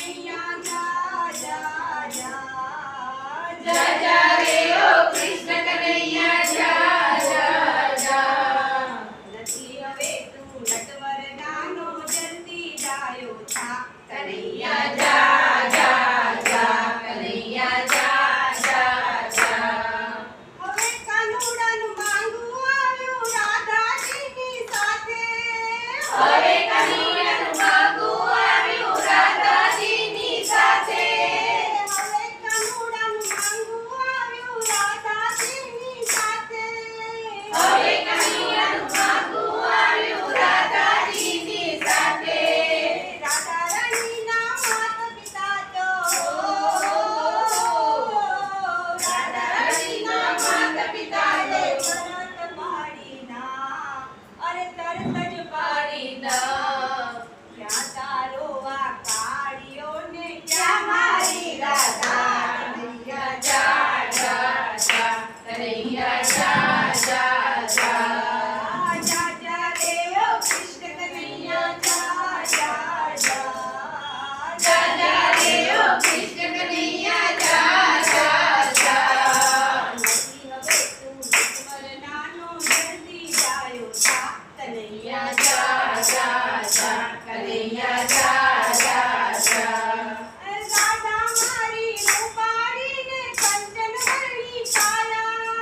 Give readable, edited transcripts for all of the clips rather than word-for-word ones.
કનૈયા જા જા જા જા જા રે ઓ કૃષ્ણ કનૈયા જા જા જા નથી હવે તું નટવર નાનો જલ્દી જાયો થા કનૈયા જા જા જા કનૈયા જા જા જા હવે કાનુડાનું માંગવું આવ્યું રાધાજીની સાથે હવે કનૈયાનું માંગવું આવ્યું રાધાજીની સાથે હવે કાનુડાનું માંગવું આવ્યું રાધાજીની સાથે હવે કનૈયાનું માંગવું આવ્યું રાધાજીની સાથે રાધા રાણીના માતા પિતા તો રાધા રાણીના માતા પિતા તો તરત પાડીના અરે તરત જ પાડી દા ક્યાં તારો આ કાળિયો ને ક્યાં મારી રાધા કનૈયા જા જા જા કનૈયા જા જા જા જા જા રે ઓ કૃષ્ણ કનૈયા જા જા જા જા જા રે ઓ કૃષ્ણ કનૈયા જા જા જા નથી હવે તું નટવર નાનો જલ્દી જાયો થા કનૈયા જા જા જા કનૈયા જા જા જા રાધા મારી રૂપાળીને કંચન વરણી કાયા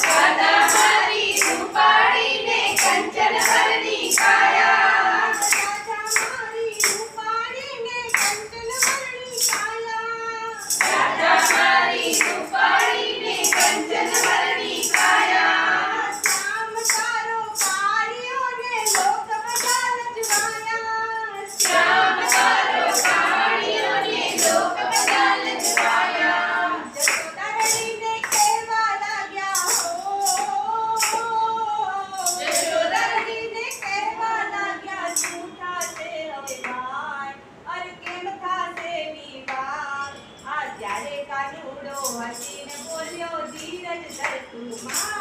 રાધા મારી રૂપાળીને કંચન વરની કાયા રાધા મારી રૂપાળીને કંચન વરણી કાયા રાધા મારી રૂપાળીને કંચન વરની કાયા શ્યામ તારો કાળિયો ને લોક બધા લજવાયા શ્યામ તારો કાળિયો ને લોક બધા લજવાયા જસોદરડીને કહેવા લાગ્યા જસોદરડીને કહેવા લાગ્યા શું થાશે હવે માય અરે કેમ થાશે વિવાહ આ ત્યારે કાનુડો હસીને બોલ્યો ધીરજ ધર તું માય